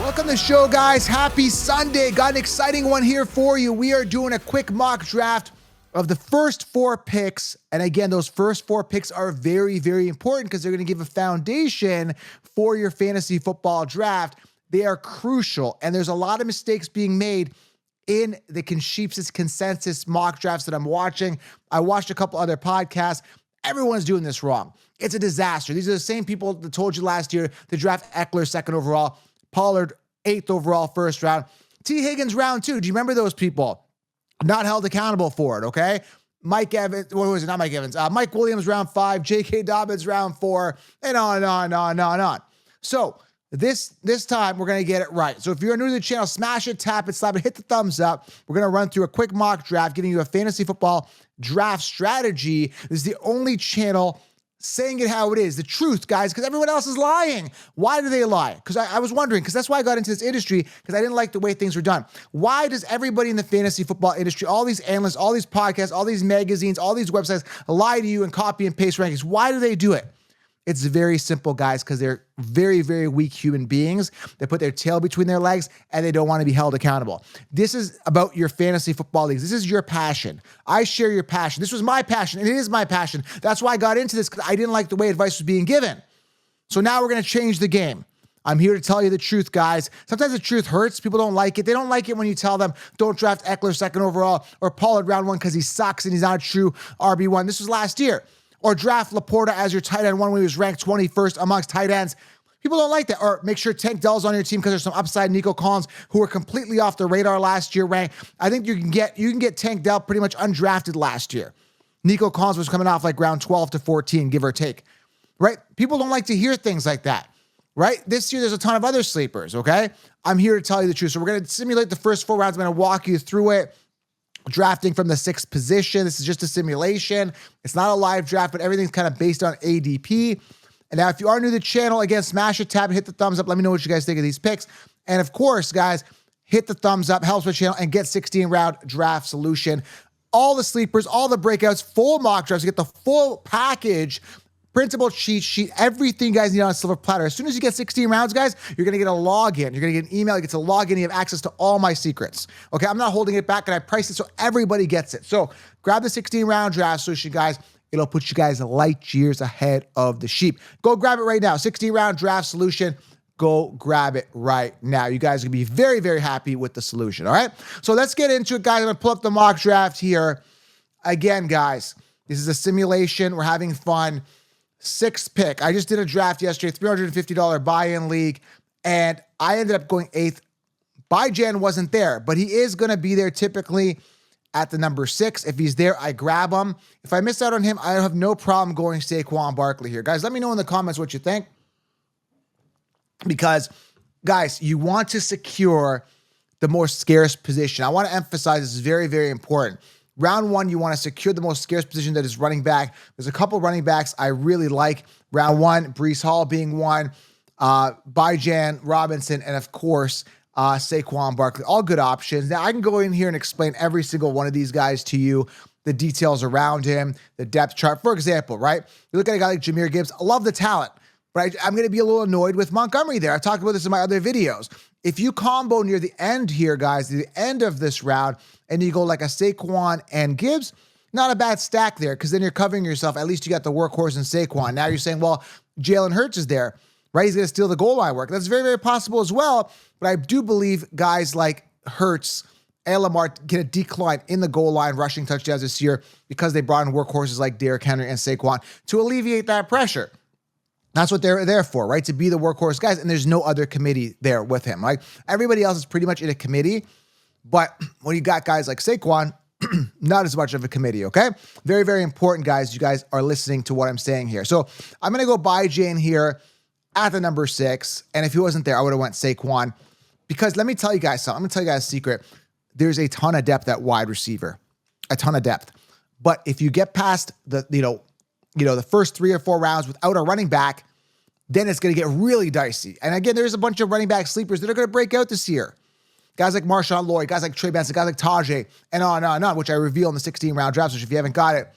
Welcome to the show, guys. Happy Sunday. Got an exciting one here for you. We are doing a quick mock draft of the first 4 picks. And again, those first 4 picks are very, very important because they're going to give a foundation for your fantasy football draft. They are crucial. And there's a lot of mistakes being made in the Sheeps' consensus mock drafts that I'm watching. I watched a couple other podcasts. Everyone's doing this wrong. It's a disaster. These are the same people that told you last year to draft Eckler 2nd overall, Pollard 8th overall, 1st round, T. Higgins round 2. Do you remember those people? Not held accountable for it, okay? Mike Evans, what was it? Not Mike Evans. Mike Williams round 5, J.K. Dobbins round 4, and on. So this time, we're going to get it right. So if you're new to the channel, smash it, tap it, slap it, hit the thumbs up. We're going to run through a quick mock draft, giving you a fantasy football draft strategy. This is the only channel saying it how it is, the truth, guys, because everyone else is lying. Why do they lie? Because I was wondering, because that's why I got into this industry, because I didn't like the way things were done. Why does everybody in the fantasy football industry, all these analysts, all these podcasts, all these magazines, all these websites lie to you and copy and paste rankings? Why do they do it? It's very simple, guys, because they're very, very weak human beings. They put their tail between their legs and they don't want to be held accountable. This is about your fantasy football leagues. This is your passion. I share your passion. This was my passion, and it is my passion. That's why I got into this, because I didn't like the way advice was being given. So now we're going to change the game. I'm here to tell you the truth, guys. Sometimes the truth hurts. People don't like it. They don't like it when you tell them, don't draft Eckler 2nd overall or Pollard round 1 because he sucks and he's not a true RB1. This was last year. Or draft Laporta as your tight end 1 when he was ranked 21st amongst tight ends. People don't like that. Or make sure Tank Dell's on your team because there's some upside. Nico Collins, who were completely off the radar last year, ranked. I think you can get Tank Dell pretty much undrafted last year. Nico Collins was coming off like round 12 to 14, give or take. Right? People don't like to hear things like that. Right? This year, there's a ton of other sleepers, okay? I'm here to tell you the truth. So we're going to simulate the first 4 rounds. I'm going to walk you through it. Drafting from the 6th position. This is just a simulation. It's not a live draft, but everything's kind of based on ADP. And now if you are new to the channel, again, smash a tab, hit the thumbs up. Let me know what you guys think of these picks. And of course, guys, hit the thumbs up, helps my channel, and get 16-round draft solution. All the sleepers, all the breakouts, full mock drafts. You get the full package, printable cheat sheet, everything you guys need on a silver platter. As soon as you get 16 rounds, guys, you're going to get a login. You're going to get an email. You get to log in. You have access to all my secrets. Okay, I'm not holding it back, and I priced it so everybody gets it. So grab the 16-round draft solution, guys. It'll put you guys light years ahead of the sheep. Go grab it right now. 16-round draft solution. Go grab it right now. You guys are going to be very, very happy with the solution, all right? So let's get into it, guys. I'm going to pull up the mock draft here. Again, guys, this is a simulation. We're having fun. 6th pick. I just did a draft yesterday, $350 buy-in league, and I ended up going 8th. Byjan wasn't there, but he is going to be there typically at the number 6. If he's there, I grab him. If I miss out on him, I have no problem going Saquon Barkley here. Guys, let me know in the comments what you think, because, guys, you want to secure the most scarce position. I want to emphasize this is very, very important. Round 1, you want to secure the most scarce position, that is running back. There's a couple running backs I really like. Round 1, Breece Hall being one, Byjan Robinson, and of course, Saquon Barkley. All good options. Now, I can go in here and explain every single one of these guys to you, the details around him, the depth chart. For example, right? You look at a guy like Jahmyr Gibbs. I love the talent, but I'm going to be a little annoyed with Montgomery there. I talked about this in my other videos. If you combo near the end here, guys, the end of this round, and you go like a Saquon and Gibbs, not a bad stack there, because then you're covering yourself. At least you got the workhorse in Saquon. Now you're saying, well, Jalen Hurts is there, right? He's going to steal the goal line work. That's very, very possible as well. But I do believe guys like Hurts and Lamar get a decline in the goal line rushing touchdowns this year because they brought in workhorses like Derrick Henry and Saquon to alleviate that pressure. That's what they're there for, right? To be the workhorse guys, and there's no other committee there with him, right? Everybody else is pretty much in a committee, but when you got guys like Saquon, not as much of a committee, okay? Very, very important, guys. You guys are listening to what I'm saying here. So I'm going to go Byjan here at the number 6, and if he wasn't there, I would have went Saquon, because let me tell you guys something. I'm going to tell you guys a secret. There's a ton of depth at wide receiver, a ton of depth. But if you get past the, the first 3 or 4 rounds without a running back, then it's going to get really dicey. And again, there's a bunch of running back sleepers that are going to break out this year. Guys like Marshawn Lloyd, guys like Trey Benson, guys like Tajay, and on, which I reveal in the 16-round draft. So if you haven't got it,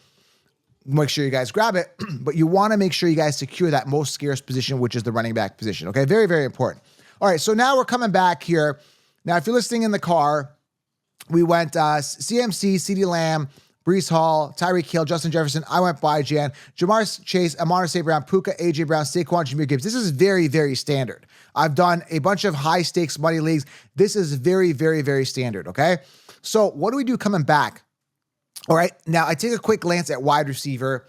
make sure you guys grab it. But you want to make sure you guys secure that most scarce position, which is the running back position. Okay, very, very important. All right, so now we're coming back here. Now, if you're listening in the car, we went CMC, CeeDee Lamb, Breece Hall, Tyreek Hill, Justin Jefferson. I went by Jan, Jamar Chase, Amon-Ra St. Brown, Puka, AJ Brown, Saquon, Jahmyr Gibbs. This is very, very standard. I've done a bunch of high stakes money leagues. This is very, very, very standard. Okay. So what do we do coming back? All right. Now I take a quick glance at wide receiver.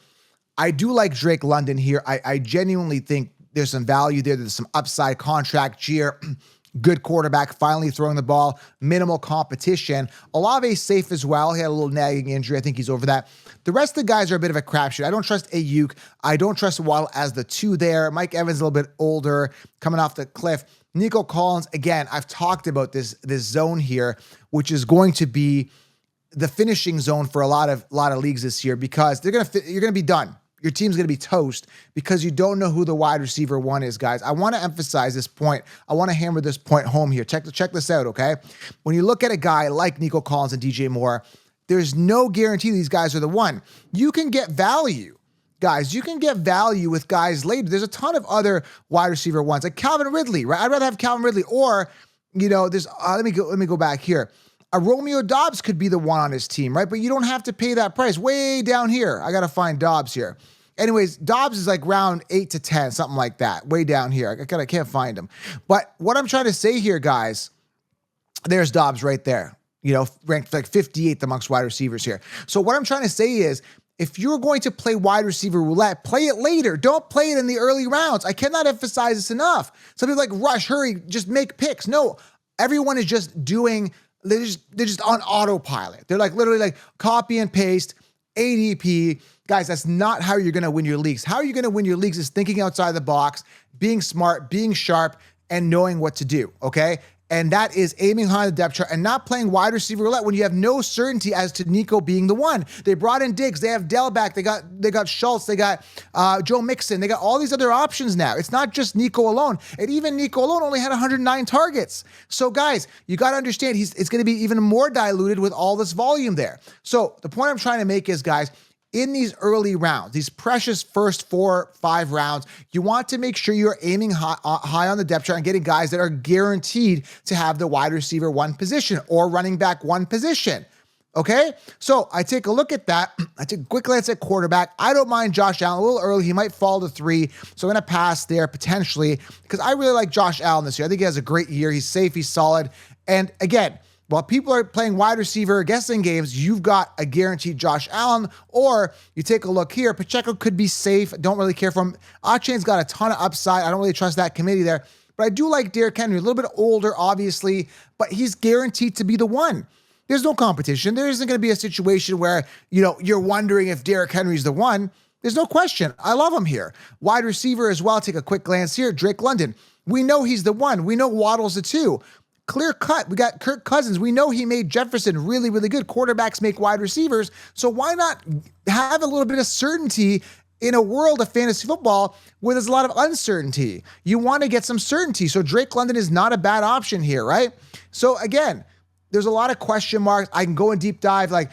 I do like Drake London here. I genuinely think there's some value there. There's some upside contract year. Good quarterback, finally throwing the ball, minimal competition. Olave safe as well. He had a little nagging injury. I think he's over that. The rest of the guys are a bit of a crapshoot. I don't trust Ayuk. I don't trust Waddle as the 2 there. Mike Evans a little bit older, coming off the cliff. Nico Collins, again, I've talked about this zone here, which is going to be the finishing zone for a lot of leagues this year, because you're gonna be done. Your team's going to be toast because you don't know who the wide receiver 1 is, guys. I want to emphasize this point. I want to hammer this point home here. Check this out, okay? When you look at a guy like Nico Collins and DJ Moore, there's no guarantee these guys are the one. You can get value, guys. You can get value with guys later. There's a ton of other wide receiver 1s, like Calvin Ridley, right? I'd rather have Calvin Ridley, or, there's, let me go back here. A Romeo Dobbs could be the 1 on his team, right? But you don't have to pay that price. Way down here. I got to find Dobbs here. Anyways, Dobbs is like round 8 to 10, something like that. Way down here. I can't find him. But what I'm trying to say here, guys, there's Dobbs right there. Ranked like 58th amongst wide receivers here. So what I'm trying to say is, if you're going to play wide receiver roulette, play it later. Don't play it in the early rounds. I cannot emphasize this enough. Some people like, rush, hurry, just make picks. No, everyone is just doing... They're just on autopilot. They're like literally like copy and paste, ADP. Guys, that's not how you're going to win your leagues. How you're going to win your leagues is thinking outside the box, being smart, being sharp, and knowing what to do, okay? And that is aiming high on the depth chart and not playing wide receiver roulette when you have no certainty as to Nico being the one. They brought in Diggs. They have Dell back. They got Schultz. They got Joe Mixon. They got all these other options now. It's not just Nico alone. And even Nico alone only had 109 targets. So guys, you got to understand it's going to be even more diluted with all this volume there. So the point I'm trying to make is, guys, in these early rounds, these precious first 4-5 rounds, you want to make sure you're aiming high on the depth chart and getting guys that are guaranteed to have the wide receiver 1 position or running back 1 position. Okay? So I take a look at that. I take a quick glance at quarterback. I don't mind Josh Allen. A little early. He might fall to 3. So I'm going to pass there potentially because I really like Josh Allen this year. I think he has a great year. He's safe. He's solid. And again, while people are playing wide receiver guessing games, you've got a guaranteed Josh Allen, or you take a look here. Pacheco could be safe. Don't really care for him. Achane's got a ton of upside. I don't really trust that committee there, but I do like Derrick Henry. A little bit older, obviously, but he's guaranteed to be the one. There's no competition. There isn't going to be a situation where, you're wondering if Derrick Henry's the one. There's no question. I love him here. Wide receiver as well. Take a quick glance here. Drake London. We know he's the one. We know Waddle's the 2. Clear cut. We got Kirk Cousins. We know he made Jefferson really, really good. Quarterbacks make wide receivers. So why not have a little bit of certainty in a world of fantasy football where there's a lot of uncertainty? You want to get some certainty. So Drake London is not a bad option here, right? So again, there's a lot of question marks. I can go in deep dive. Like,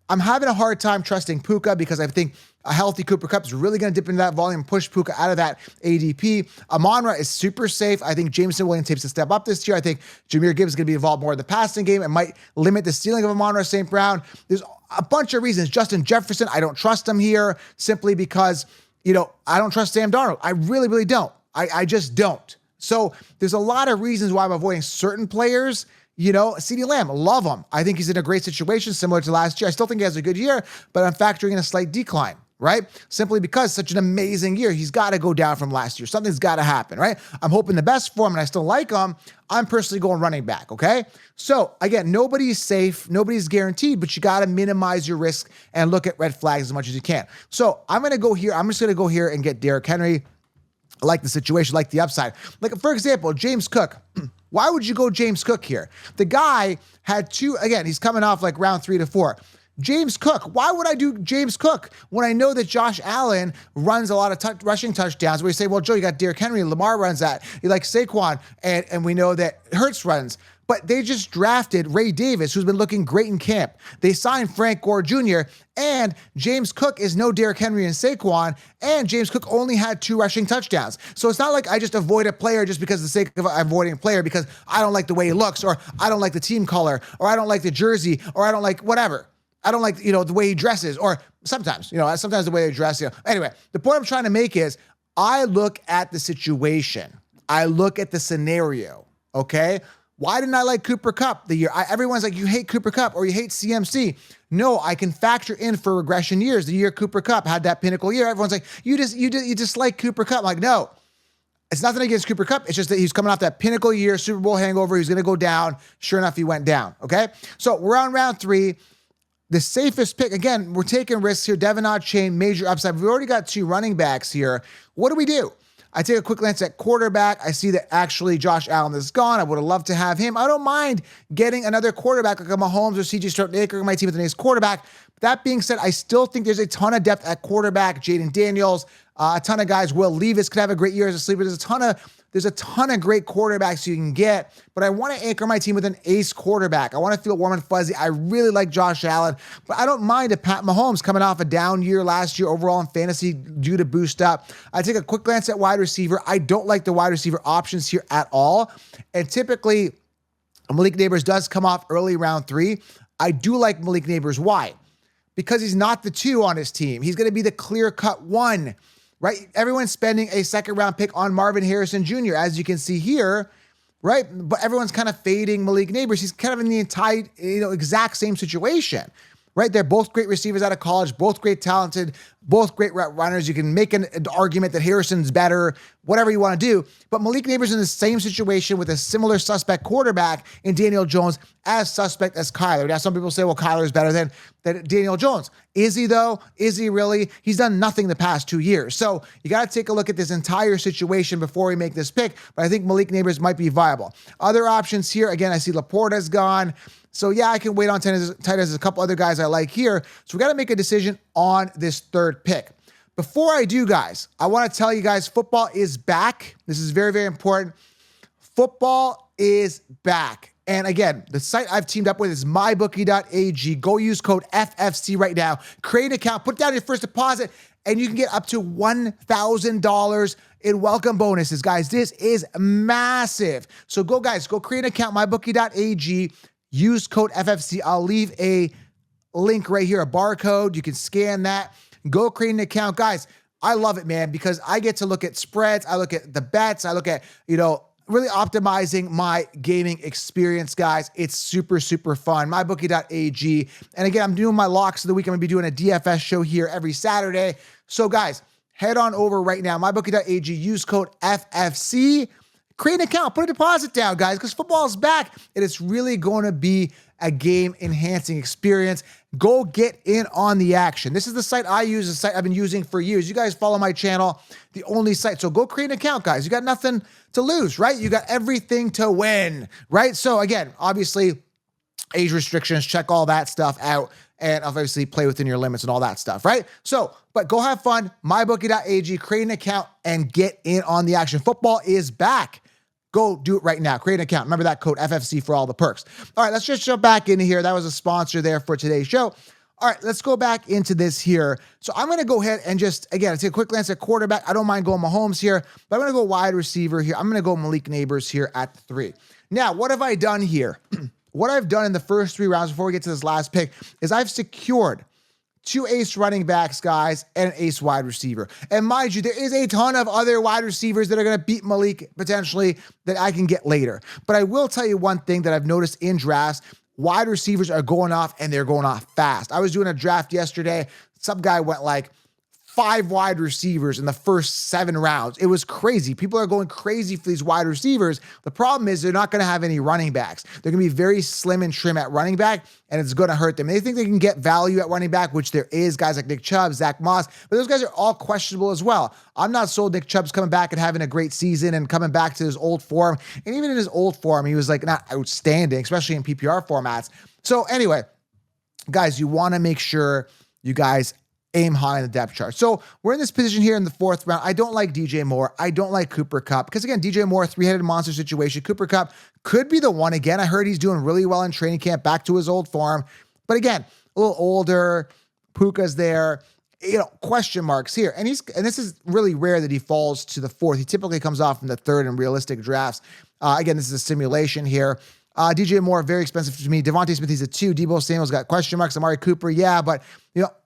I'm having a hard time trusting Puka because I think a healthy Cooper Kupp is really going to dip into that volume, push Puka out of that ADP. Amon-Ra is super safe. I think Jameson Williams takes a step up this year. I think Jahmyr Gibbs is going to be involved more in the passing game. It might limit the ceiling of Amon-Ra St. Brown. There's a bunch of reasons. Justin Jefferson, I don't trust him here simply because, I don't trust Sam Darnold. I really, really don't. I just don't. So there's a lot of reasons why I'm avoiding certain players. CeeDee Lamb, love him. I think he's in a great situation, similar to last year. I still think he has a good year, but I'm factoring in a slight decline, right? Simply because such an amazing year, he's got to go down from last year. Something's got to happen, right? I'm hoping the best for him, and I still like him. I'm personally going running back, okay? So, again, nobody's safe. Nobody's guaranteed, but you got to minimize your risk and look at red flags as much as you can. So, I'm going to go here. I'm just going to go here and get Derrick Henry. I like the situation, like the upside. Like, for example, James Cook. Why would you go James Cook here? The guy had 2, again, he's coming off like round 3 to 4. James Cook, why would I do James Cook when I know that Josh Allen runs a lot of rushing touchdowns? Where you say, well, Joe, you got Derrick Henry, Lamar runs that. You like Saquon, and we know that Hurts runs. but they just drafted Ray Davis, who's been looking great in camp. They signed Frank Gore Jr., and James Cook is no Derrick Henry and Saquon, and James Cook only had 2 rushing touchdowns. So it's not like I just avoid a player just because of the sake of avoiding a player because I don't like the way he looks, or I don't like the team color, or I don't like the jersey, or I don't like whatever. I don't like, the way he dresses, or sometimes the way they dress. Anyway, the point I'm trying to make is I look at the situation. I look at the scenario, okay? Why didn't I like Cooper Kupp the year? Everyone's like, you hate Cooper Kupp or you hate CMC. No, I can factor in for regression years. The year Cooper Kupp had that pinnacle year, everyone's like, you dislike Cooper Kupp. I'm like, no, it's nothing against Cooper Kupp. It's just that he's coming off that pinnacle year, Super Bowl hangover. He's going to go down. Sure enough, he went down, okay? So we're on round 3. The safest pick, again, we're taking risks here. Devon Achane, major upside. We've already got 2 running backs here. What do we do? I take a quick glance at quarterback. I see that actually Josh Allen is gone. I would have loved to have him. I don't mind getting another quarterback like a Mahomes or CJ Stroud-Baker on my team with the next quarterback. That being said, I still think there's a ton of depth at quarterback. Jaden Daniels, a ton of guys. Will Levis could have a great year as a sleeper. There's a ton of great quarterbacks you can get, but I want to anchor my team with an ace quarterback. I want to feel warm and fuzzy. I really like Josh Allen, but I don't mind a Pat Mahomes coming off a down year last year overall in fantasy due to boost up. I take a quick glance at wide receiver. I don't like the wide receiver options here at all. And typically, Malik Nabers does come off early round 3. I do like Malik Nabers. Why? Because he's not the 2 on his team. He's going to be the clear-cut 1. Right? Everyone's spending a 2nd-round pick on Marvin Harrison Jr., as you can see here, right? But everyone's kind of fading Malik Nabers. He's kind of in the entire, exact same situation, right? They're both great receivers out of college, both great talented, both great route runners. You can make an argument that Harrison's better, whatever you want to do. But Malik Nabers in the same situation with a similar suspect quarterback in Daniel Jones, as suspect as Kyler. Now, some people say, well, Kyler is better than Daniel Jones. Is he, though? Is he really? He's done nothing the past 2 years. So you got to take a look at this entire situation before we make this pick. But I think Malik Nabers might be viable. Other options here, again, I see Laporta's gone. So yeah, I can wait on tight ends. There's a couple other guys I like here. So we got to make a decision on this 3rd pick. Before I do, guys, I want to tell you guys, football is back. This is very, very important. Football is back. And again, the site I've teamed up with is mybookie.ag. Go use code FFC right now. Create an account, put down your first deposit, and you can get up to $1,000 in welcome bonuses. Guys, this is massive. So go create an account, mybookie.ag. Use code FFC. I'll leave a link right here, a barcode. You can scan that. Go create an account. Guys, I love it, man, because I get to look at spreads. I look at the bets. I look at, really optimizing my gaming experience, guys. It's super, super fun. Mybookie.ag. And again, I'm doing my locks of the week. I'm going to be doing a DFS show here every Saturday. So guys, head on over right now. Mybookie.ag. Use code FFC. Create an account, put a deposit down, guys, because football is back, and it's really going to be a game-enhancing experience. Go get in on the action. This is the site I use, the site I've been using for years. You guys follow my channel, the only site. So go create an account, guys. You got nothing to lose, right? You got everything to win, right? So again, obviously, age restrictions, check all that stuff out, and obviously play within your limits and all that stuff, right? So, but go have fun, mybookie.ag, create an account, and get in on the action. Football is back. Go do it right now. Create an account. Remember that code FFC for all the perks. All right, let's just jump back into here. That was a sponsor there for today's show. All right, let's go back into this here. So I'm going to go ahead and just, again, take a quick glance at quarterback. I don't mind going Mahomes here, but I'm going to go wide receiver here. I'm going to go Malik Nabers here at 3. Now, what have I done here? What I've done in the first 3 rounds before we get to this last pick is I've secured 2 ace running backs, guys, and an ace wide receiver. And mind you, there is a ton of other wide receivers that are going to beat Malik potentially that I can get later. But I will tell you one thing that I've noticed in drafts. Wide receivers are going off, and they're going off fast. I was doing a draft yesterday. Some guy went like 5 wide receivers in the first 7 rounds. It was crazy. People are going crazy for these wide receivers. The problem is they're not going to have any running backs. They're going to be very slim and trim at running back, and it's going to hurt them. They think they can get value at running back, which there is, guys like Nick Chubb, Zach Moss, but those guys are all questionable as well. I'm not sold Nick Chubb's coming back and having a great season and coming back to his old form. And even in his old form, he was like not outstanding, especially in PPR formats. So anyway, guys, you want to make sure you guys aim high in the depth chart. So we're in this position here in the 4th round. I don't like DJ Moore. I don't like Cooper Kupp because, again, DJ Moore, 3-headed monster situation. Cooper Kupp could be the one again. I heard he's doing really well in training camp, back to his old form. But again, a little older. Puka's there. Question marks here. And this is really rare that he falls to the 4th. He typically comes off in the 3rd in realistic drafts. Again, this is a simulation here. DJ Moore, very expensive to me. Devontae Smith, he's a 2. Deebo Samuel's got question marks. Amari Cooper, yeah, but,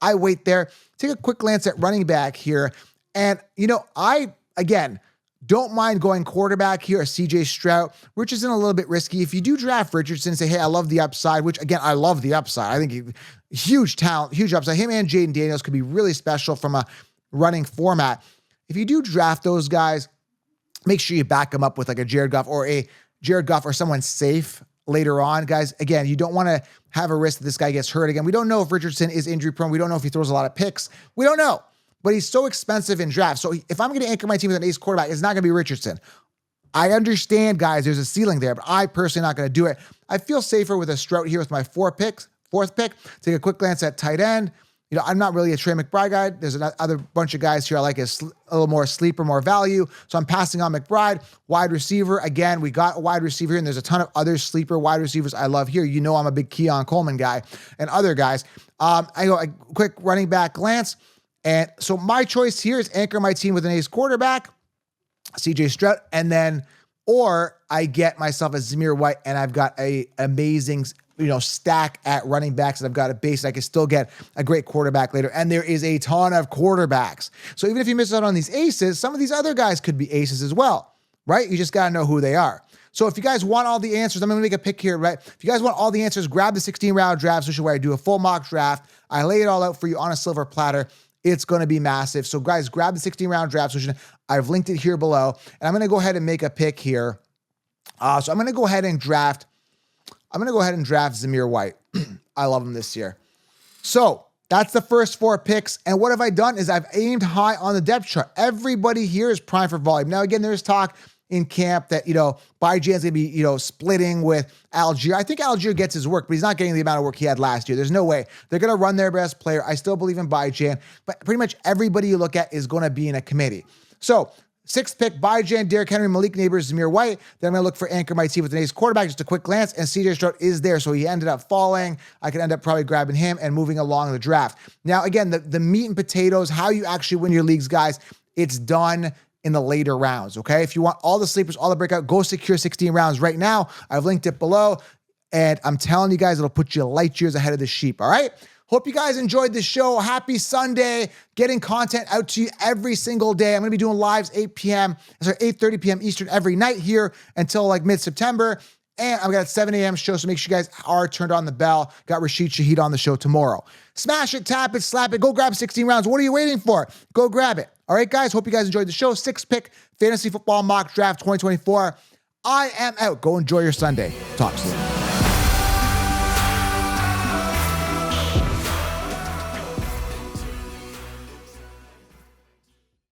I wait there. Take a quick glance at running back here. And, I, again, don't mind going quarterback here, CJ Stroud. Richardson a little bit risky. If you do draft Richardson, say, hey, I love the upside, which, again, I love the upside. I think huge talent, huge upside. Him and Jaden Daniels could be really special from a running format. If you do draft those guys, make sure you back them up with like a Jared Goff or someone safe later on, guys. Again, you don't want to have a risk that this guy gets hurt again. We don't know if Richardson is injury prone. We don't know if he throws a lot of picks. We don't know, but he's so expensive in drafts. So if I'm going to anchor my team with an ace quarterback, it's not going to be Richardson. I understand, guys, there's a ceiling there, but I personally not going to do it. I feel safer with a Stroud here with my 4th pick. Take a quick glance at tight end. I'm not really a Trey McBride guy. There's another bunch of guys here I like a little more sleeper, more value. So I'm passing on McBride. Wide receiver, again, we got a wide receiver here, and there's a ton of other sleeper wide receivers I love here. I'm a big Keon Coleman guy and other guys. I go a quick running back glance. And so my choice here is anchor my team with an ace quarterback, CJ Stroud, and then, or I get myself a Zamir White, and I've got a amazing stack at running backs, and I've got a base. I can still get a great quarterback later. And there is a ton of quarterbacks. So even if you miss out on these aces, some of these other guys could be aces as well, right? You just got to know who they are. So if you guys want all the answers, I'm going to make a pick here, right? If you guys want all the answers, grab the 16-round draft, which is where I do a full mock draft. I lay it all out for you on a silver platter. It's going to be massive. So guys, grab the 16-round draft solution. I've linked it here below. And I'm going to go ahead and make a pick here. So I'm going to go ahead and draft Zamir White. I love him this year. So that's the first 4 picks. And what have I done is I've aimed high on the depth chart. Everybody here is primed for volume. Now, again, there's talk in camp that, Byjan's going to be, splitting with Algier. I think Algier gets his work, but he's not getting the amount of work he had last year. There's no way. They're going to run their best player. I still believe in Byjan, but pretty much everybody you look at is going to be in a committee. So 6th pick, Byjan, Derrick Henry, Malik Neighbors, Zamir White. Then I'm going to look for anchor my team with an ace quarterback. Just a quick glance, and CJ Stroud is there. So he ended up falling. I could end up probably grabbing him and moving along the draft. Now, again, the meat and potatoes, how you actually win your leagues, guys, it's done in the later rounds, okay? If you want all the sleepers, all the breakout, go secure 16 rounds right now. I've linked it below, and I'm telling you guys, it'll put you light years ahead of the sheep, all right? Hope you guys enjoyed the show. Happy Sunday. Getting content out to you every single day. I'm going to be doing lives 8:30 p.m. Eastern every night here until like mid-September. And I've got a 7 a.m. show, so make sure you guys are turned on the bell. Got Rashid Shaheed on the show tomorrow. Smash it, tap it, slap it. Go grab 16 rounds. What are you waiting for? Go grab it. All right, guys. Hope you guys enjoyed the show. 6th pick fantasy football mock draft 2024. I am out. Go enjoy your Sunday. Talk soon.